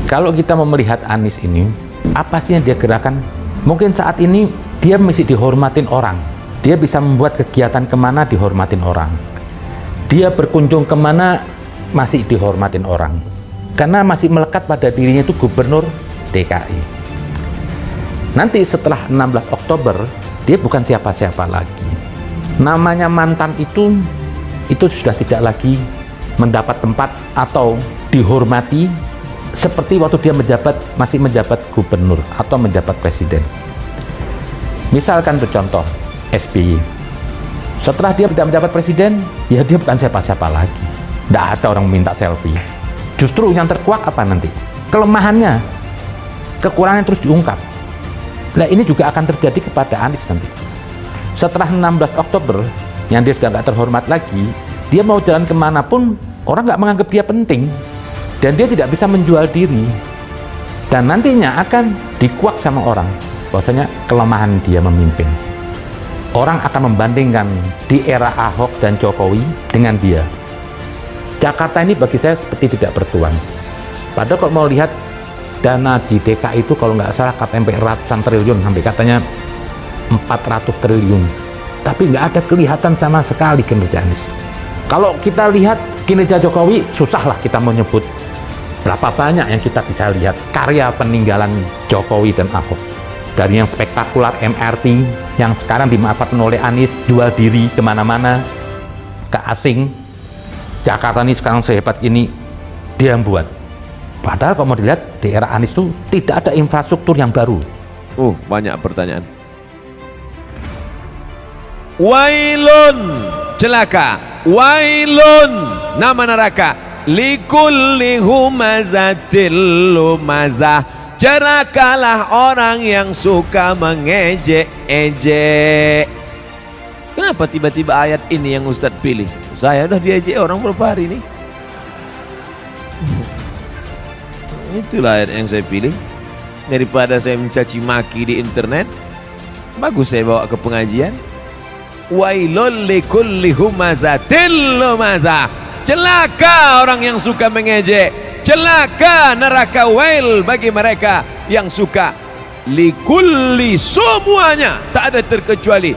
Kalau kita mau melihat Anies ini, apa sih yang dia gerakan? Mungkin saat ini dia mesti dihormatin orang. Dia bisa membuat kegiatan kemana dihormatin orang. Dia berkunjung kemana masih dihormatin orang. Karena masih melekat pada dirinya itu gubernur DKI. Nanti setelah 16 Oktober, dia bukan siapa-siapa lagi. Namanya mantan itu sudah tidak lagi mendapat tempat atau dihormati seperti waktu dia masih menjabat gubernur atau menjabat presiden. Misalkan untuk contoh SBY, setelah dia tidak menjabat presiden, ya dia bukan siapa-siapa lagi. Tidak ada orang minta selfie. Justru yang terkuak apa nanti? Kelemahannya, kekurangannya terus diungkap. Nah, ini juga akan terjadi kepada Anies nanti. Setelah 16 Oktober, yang dia sudah nggak terhormat lagi, dia mau jalan kemanapun, orang nggak menganggap dia penting. Dan dia tidak bisa menjual diri. Dan nantinya akan dikuak sama orang, bahwasanya kelemahan dia memimpin. Orang akan membandingkan di era Ahok dan Jokowi dengan dia. Jakarta ini bagi saya seperti tidak bertuan. Padahal kalau mau lihat dana di DKI itu kalau nggak salah sampai ratusan triliun, sampai katanya 400 triliun. Tapi nggak ada kelihatan sama sekali kinerja Anies. Kalau kita lihat kinerja Jokowi, susahlah kita menyebut berapa banyak yang kita bisa lihat karya peninggalan Jokowi dan Ahok. Dari yang spektakular MRT yang sekarang dimanfaatkan oleh Anies, jual diri kemana-mana ke asing. Jakarta ini sekarang sehebat ini dia yang buat. Padahal kalau mau dilihat di era Anies itu tidak ada infrastruktur yang baru. Banyak pertanyaan. Wailun, celaka. Wailun, nama neraka. Likulli humazatil lumazah. Celakalah orang yang suka mengejek-ejek. Kenapa tiba-tiba ayat ini yang Ustadz pilih? Saya udah diejek orang berapa hari ini. Itulah ayat yang saya pilih. Daripada saya mencaci maki di internet, bagus saya bawa ke pengajian. Wailul likulli humazatil lumazah. Celaka orang yang suka mengejek. Celaka neraka wail bagi mereka yang suka. Likulli, semuanya, tak ada terkecuali.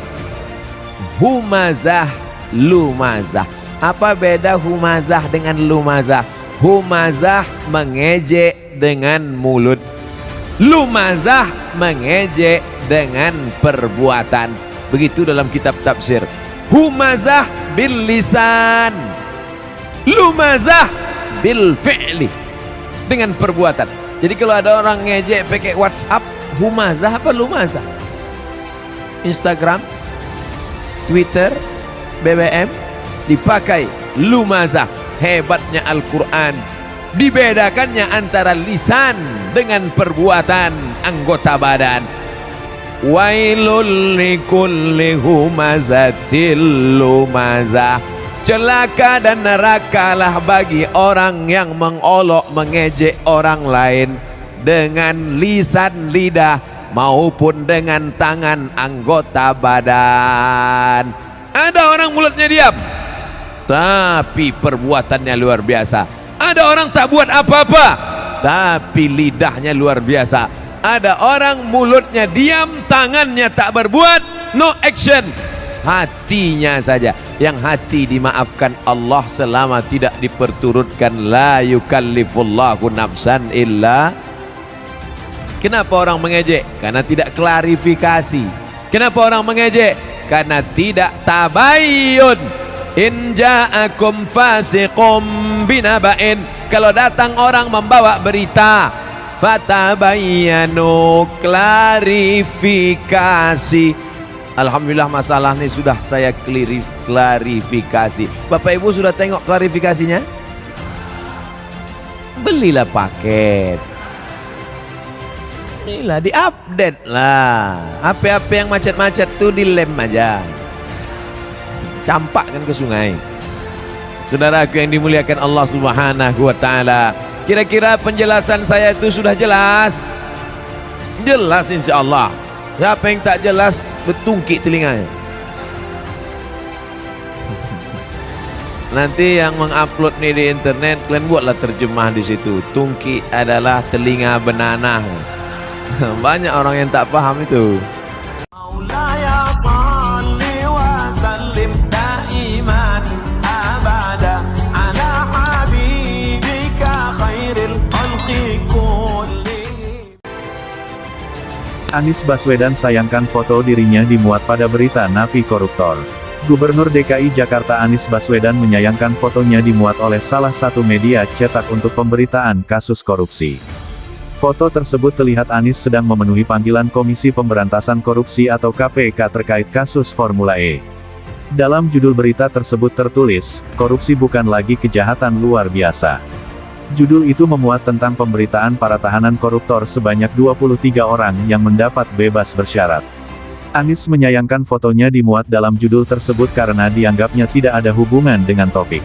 Humazah, lumazah. Apa beda humazah dengan lumazah? Humazah mengejek dengan mulut. Lumazah mengejek dengan perbuatan. Begitu dalam kitab tafsir. Humazah bil lisan, lumazah bil fi'li, dengan perbuatan. Jadi kalau ada orang ngejek pakai WhatsApp, humazah apa lumazah? Instagram, Twitter, BBM dipakai lumazah. Hebatnya Al-Quran, dibedakannya antara lisan dengan perbuatan anggota badan. Wailul likulli humazatil lumazah. Celaka dan nerakalah bagi orang yang mengolok mengejek orang lain dengan lisan lidah maupun dengan tangan anggota badan. Ada orang mulutnya diam, tapi perbuatannya luar biasa. Ada orang tak buat apa-apa, tapi lidahnya luar biasa. Ada orang mulutnya diam, tangannya tak berbuat, no action, hatinya saja. Yang hati dimaafkan Allah selama tidak diperturutkan. La yukallifullahu nafsan illa. Kenapa orang mengejek? Karena tidak klarifikasi. Kenapa orang mengejek? Karena tidak tabayyun. In ja'akum fasiqum binaba'in. Kalau datang orang membawa berita, fatabayyanu, klarifikasi. Alhamdulillah masalah ini sudah saya klarifikasi. Bapak Ibu sudah tengok klarifikasinya? Belilah paket. Inilah diupdate lah. HP-HP yang macet-macet tuh dilem aja. Campakkan ke sungai. Saudaraku yang dimuliakan Allah Subhanahu wa taala, kira-kira penjelasan saya itu sudah jelas? Jelas insyaallah. Siapa yang tak jelas, betungkik telinganya. Nanti yang mengupload nih di internet, kalian buatlah terjemah di situ. Tungki adalah telinga benanah. Banyak orang yang tak paham itu. Anies Baswedan sayangkan foto dirinya dimuat pada berita napi koruptor. Gubernur DKI Jakarta Anies Baswedan menyayangkan fotonya dimuat oleh salah satu media cetak untuk pemberitaan kasus korupsi. Foto tersebut terlihat Anies sedang memenuhi panggilan Komisi Pemberantasan Korupsi atau KPK terkait kasus Formula E. Dalam judul berita tersebut tertulis, "Korupsi bukan lagi kejahatan luar biasa." Judul itu memuat tentang pemberitaan para tahanan koruptor sebanyak 23 orang yang mendapat bebas bersyarat. Anies menyayangkan fotonya dimuat dalam judul tersebut karena dianggapnya tidak ada hubungan dengan topik.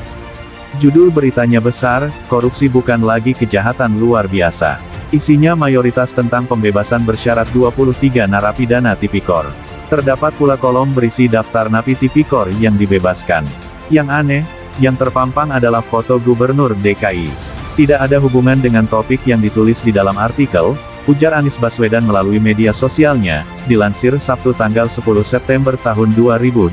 Judul beritanya besar, "Korupsi bukan lagi kejahatan luar biasa." Isinya mayoritas tentang pembebasan bersyarat 23 narapidana tipikor. Terdapat pula kolom berisi daftar napi tipikor yang dibebaskan. Yang aneh, yang terpampang adalah foto Gubernur DKI. Tidak ada hubungan dengan topik yang ditulis di dalam artikel, ujar Anies Baswedan melalui media sosialnya, dilansir Sabtu tanggal 10 September tahun 2022.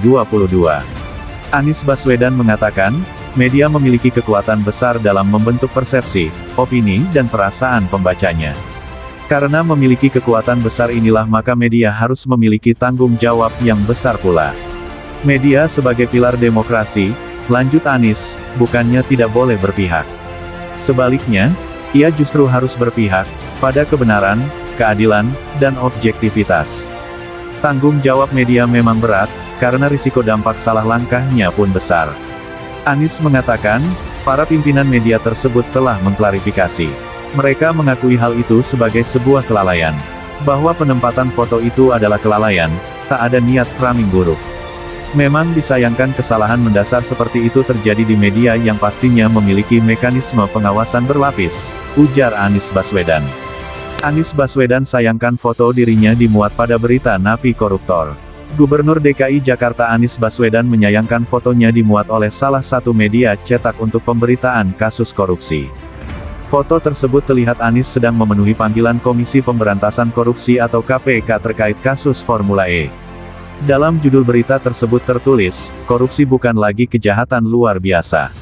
Anies Baswedan mengatakan, media memiliki kekuatan besar dalam membentuk persepsi, opini, dan perasaan pembacanya. Karena memiliki kekuatan besar inilah maka media harus memiliki tanggung jawab yang besar pula. Media sebagai pilar demokrasi, lanjut Anies, bukannya tidak boleh berpihak. Sebaliknya, ia justru harus berpihak pada kebenaran, keadilan, dan objektivitas. Tanggung jawab media memang berat, karena risiko dampak salah langkahnya pun besar. Anies mengatakan, para pimpinan media tersebut telah mengklarifikasi. Mereka mengakui hal itu sebagai sebuah kelalaian. Bahwa penempatan foto itu adalah kelalaian, tak ada niat framing buruk. Memang disayangkan kesalahan mendasar seperti itu terjadi di media yang pastinya memiliki mekanisme pengawasan berlapis, ujar Anies Baswedan. Anies Baswedan sayangkan foto dirinya dimuat pada berita napi koruptor. Gubernur DKI Jakarta Anies Baswedan menyayangkan fotonya dimuat oleh salah satu media cetak untuk pemberitaan kasus korupsi. Foto tersebut terlihat Anies sedang memenuhi panggilan Komisi Pemberantasan Korupsi atau KPK terkait kasus Formula E. Dalam judul berita tersebut tertulis, "Korupsi bukan lagi kejahatan luar biasa."